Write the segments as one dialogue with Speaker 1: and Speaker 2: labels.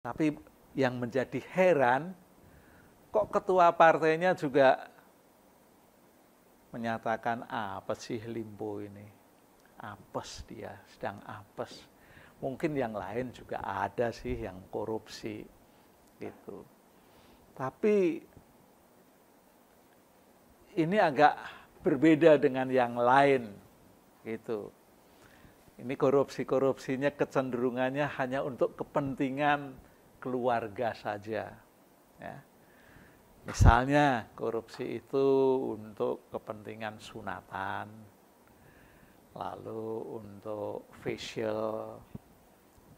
Speaker 1: Tapi yang menjadi heran, kok ketua partainya juga menyatakan apa sih Limpo ini? Apes dia, sedang apes. Mungkin yang lain juga ada sih yang korupsi gitu. Tapi ini agak berbeda dengan yang lain gitu. Ini korupsinya kecenderungannya hanya untuk kepentingan keluarga saja. Ya. Misalnya korupsi itu untuk kepentingan sunatan, lalu untuk facial,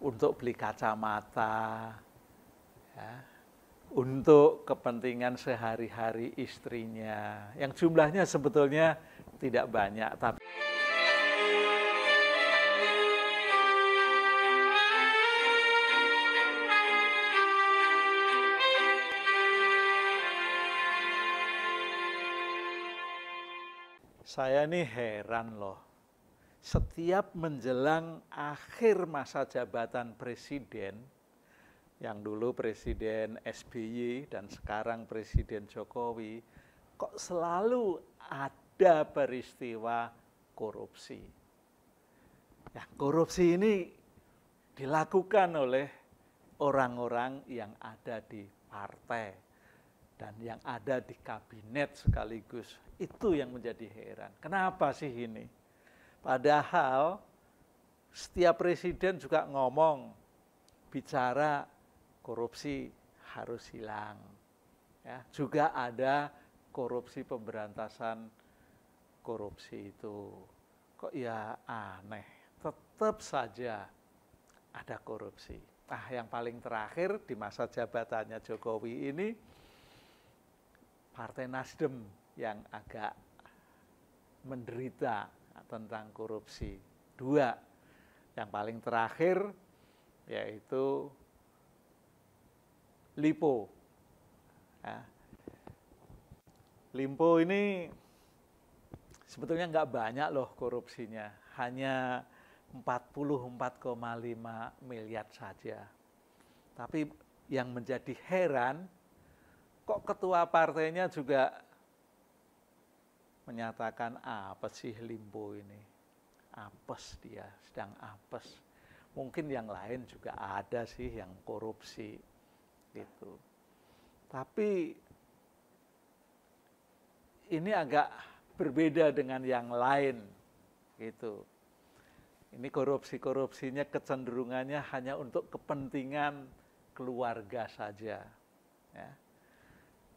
Speaker 1: untuk beli kacamata, ya, untuk kepentingan sehari-hari istrinya, yang jumlahnya sebetulnya tidak banyak, tapi saya ini heran loh. Setiap menjelang akhir masa jabatan presiden, yang dulu Presiden SBY dan sekarang Presiden Jokowi, kok selalu ada peristiwa korupsi. Ya, korupsi ini dilakukan oleh orang-orang yang ada di partai dan yang ada di kabinet sekaligus. Itu yang menjadi heran. Kenapa sih ini? Padahal setiap presiden juga ngomong, bicara korupsi harus hilang. Ya, juga ada korupsi pemberantasan korupsi itu. Kok ya aneh, tetap saja ada korupsi. Nah, yang paling terakhir di masa jabatannya Jokowi ini, Partai Nasdem yang agak menderita tentang korupsi. Dua, yang paling terakhir yaitu Lipo. Ya. Limpo ini sebetulnya nggak banyak loh korupsinya, hanya 44,5 miliar saja. Tapi yang menjadi heran, kok ketua partainya juga menyatakan apa sih Limpo ini? Apes dia, sedang apes. Mungkin yang lain juga ada sih yang korupsi gitu. Tapi ini agak berbeda dengan yang lain gitu. Ini korupsinya kecenderungannya hanya untuk kepentingan keluarga saja. Ya.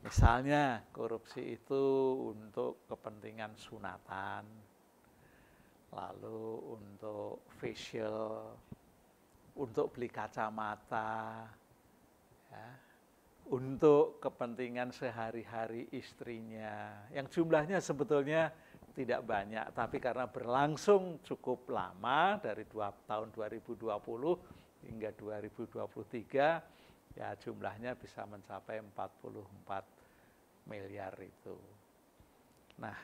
Speaker 1: Misalnya korupsi itu untuk kepentingan sunatan, lalu untuk facial, untuk beli kacamata, ya, untuk kepentingan sehari-hari istrinya, yang jumlahnya sebetulnya tidak banyak, tapi karena berlangsung cukup lama dari tahun 2020 hingga 2023, ya jumlahnya bisa mencapai 44 miliar itu. Nah,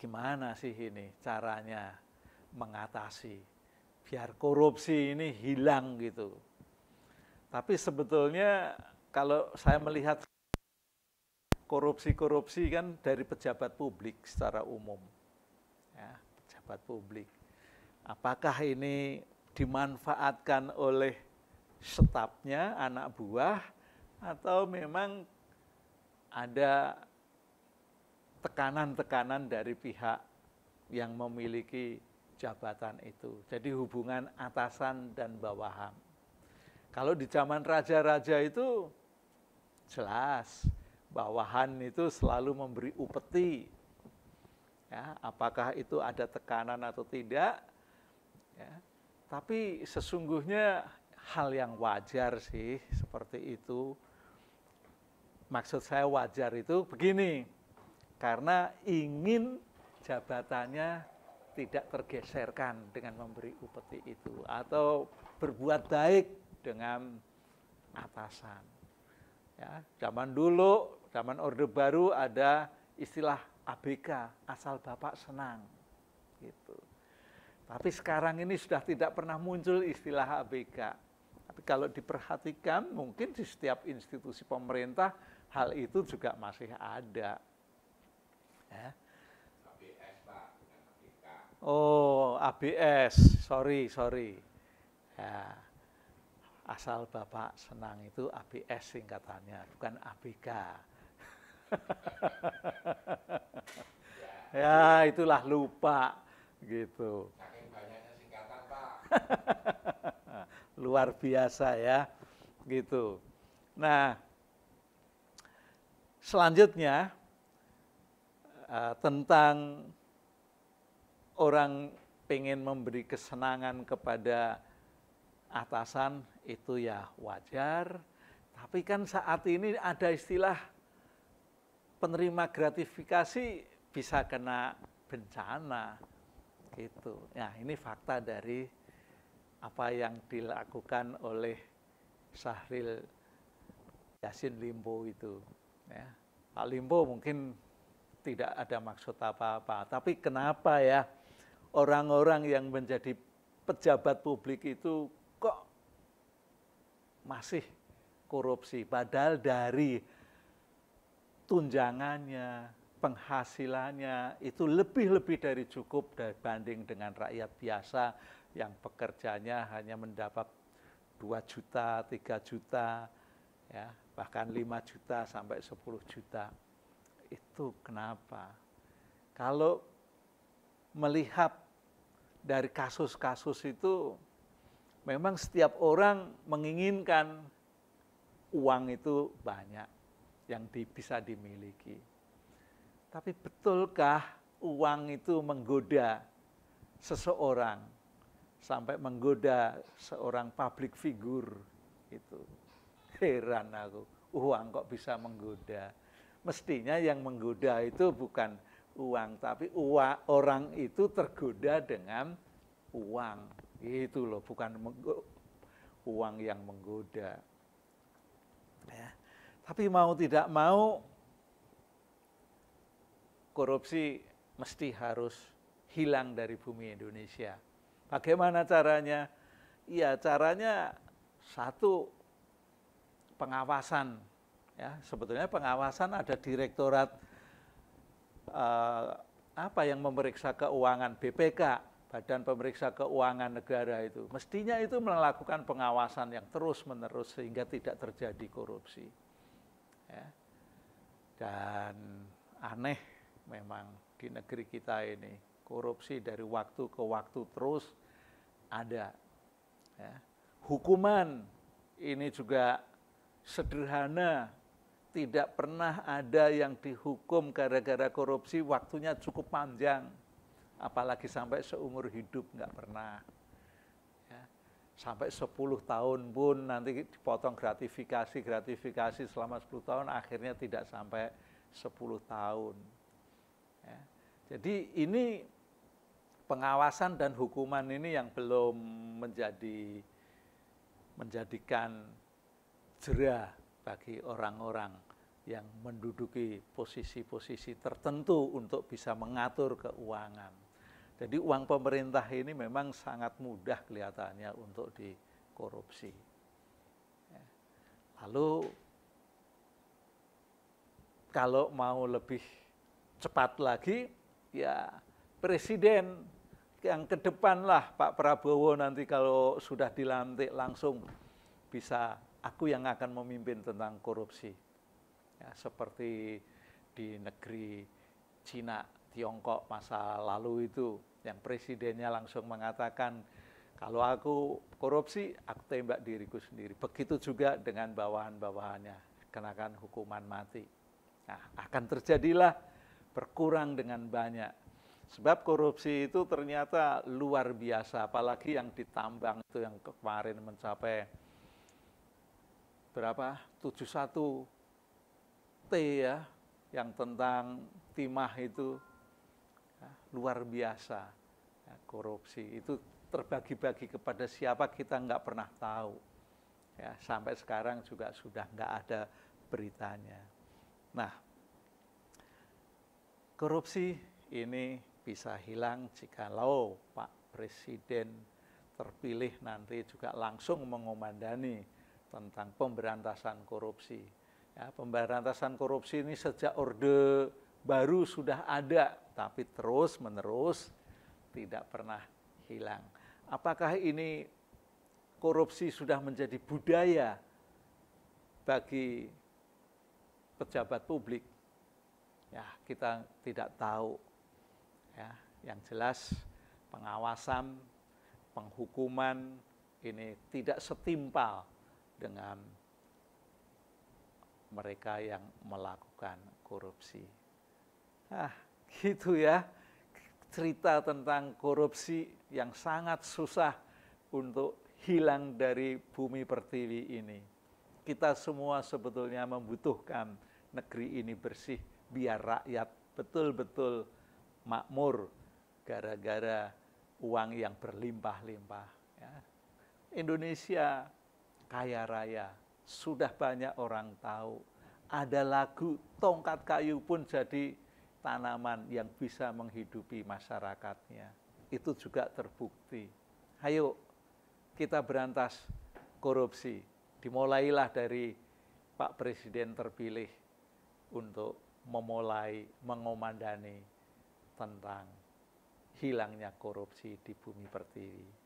Speaker 1: gimana sih ini caranya mengatasi biar korupsi ini hilang gitu. Tapi sebetulnya kalau saya melihat korupsi kan dari pejabat publik secara umum. Ya, pejabat publik. Apakah ini dimanfaatkan oleh stafnya, anak buah, atau memang ada tekanan-tekanan dari pihak yang memiliki jabatan itu. Jadi hubungan atasan dan bawahan. Kalau di zaman raja-raja itu jelas, bawahan itu selalu memberi upeti. Ya, apakah itu ada tekanan atau tidak? Ya, tapi sesungguhnya hal yang wajar sih seperti itu. Maksud saya wajar itu begini, karena ingin jabatannya tidak tergeserkan dengan memberi upeti itu, atau berbuat baik dengan atasan. Ya, zaman dulu, zaman Orde Baru ada istilah ABK, asal Bapak senang. Gitu. Tapi sekarang ini sudah tidak pernah muncul istilah ABK. Tapi kalau diperhatikan mungkin di setiap institusi pemerintah hal itu juga masih ada. Ya.
Speaker 2: ABS, Pak, bukan ABK.
Speaker 1: Oh, ABS, sorry. Ya, asal Bapak senang itu ABS singkatannya, bukan ABK. Ya, itulah lupa gitu.
Speaker 2: Saking banyaknya singkatan, Pak.
Speaker 1: Luar biasa ya, gitu. Nah, selanjutnya tentang orang pengen memberi kesenangan kepada atasan itu ya wajar, tapi kan saat ini ada istilah penerima gratifikasi bisa kena bencana gitu. Nah, ini fakta dari apa yang dilakukan oleh Syahril Yassin Limpo itu. Ya. Pak Limpo mungkin tidak ada maksud apa-apa, tapi kenapa ya orang-orang yang menjadi pejabat publik itu kok masih korupsi, padahal dari tunjangannya, penghasilannya itu lebih dari cukup dibanding dengan rakyat biasa yang pekerjanya hanya mendapat 2 juta, 3 juta, ya, bahkan 5 juta sampai 10 juta. Itu kenapa? Kalau melihat dari kasus-kasus itu, memang setiap orang menginginkan uang itu banyak yang bisa dimiliki. Tapi betulkah uang itu menggoda seseorang sampai menggoda seorang public figure itu? Heran aku, uang kok bisa menggoda. Mestinya yang menggoda itu bukan uang, tapi orang itu tergoda dengan uang. Itu loh, bukan uang yang menggoda. Ya. Tapi mau tidak mau, korupsi mesti harus hilang dari bumi Indonesia. Bagaimana caranya? Ya caranya satu, pengawasan. Ya, sebetulnya pengawasan ada direktorat yang memeriksa keuangan, BPK, Badan Pemeriksa Keuangan Negara itu. Mestinya itu melakukan pengawasan yang terus-menerus sehingga tidak terjadi korupsi. Ya. Dan aneh memang di negeri kita ini, korupsi dari waktu ke waktu terus ada. Ya. Hukuman ini juga sederhana, tidak pernah ada yang dihukum gara-gara korupsi waktunya cukup panjang, apalagi sampai seumur hidup, nggak pernah. Ya. Sampai 10 tahun pun nanti dipotong gratifikasi selama 10 tahun, akhirnya tidak sampai 10 tahun. Ya. Jadi ini pengawasan dan hukuman ini yang belum menjadikan jera bagi orang-orang yang menduduki posisi-posisi tertentu untuk bisa mengatur keuangan. Jadi uang pemerintah ini memang sangat mudah kelihatannya untuk dikorupsi. Lalu kalau mau lebih cepat lagi, ya presiden yang ke depan lah, Pak Prabowo nanti kalau sudah dilantik langsung bisa, aku yang akan memimpin tentang korupsi. Ya, seperti di negeri Cina, Tiongkok masa lalu itu, yang presidennya langsung mengatakan, kalau aku korupsi, aku tembak diriku sendiri. Begitu juga dengan bawahan-bawahannya, kenakan hukuman mati. Nah, akan terjadilah berkurang dengan banyak. Sebab korupsi itu ternyata luar biasa, apalagi yang ditambang itu yang kemarin mencapai berapa? 71 T ya, yang tentang timah itu ya, luar biasa. Ya, korupsi itu terbagi-bagi kepada siapa kita nggak pernah tahu. Ya, sampai sekarang juga sudah nggak ada beritanya. Nah, korupsi ini bisa hilang jikalau Pak Presiden terpilih nanti juga langsung mengomandani tentang pemberantasan korupsi. Ya, pemberantasan korupsi ini sejak Orde Baru sudah ada, tapi terus-menerus tidak pernah hilang. Apakah ini korupsi sudah menjadi budaya bagi pejabat publik? Ya, kita tidak tahu. Ya, yang jelas pengawasan, penghukuman ini tidak setimpal dengan mereka yang melakukan korupsi. Gitu ya, cerita tentang korupsi yang sangat susah untuk hilang dari bumi pertiwi ini. Kita semua sebetulnya membutuhkan negeri ini bersih, biar rakyat betul-betul makmur gara-gara uang yang berlimpah-limpah. Ya. Indonesia kaya raya, sudah banyak orang tahu. Ada lagu tongkat kayu pun jadi tanaman yang bisa menghidupi masyarakatnya. Itu juga terbukti. Ayo kita berantas korupsi. Dimulailah dari Pak Presiden terpilih untuk memulai mengomandani tentang hilangnya korupsi di bumi pertiwi.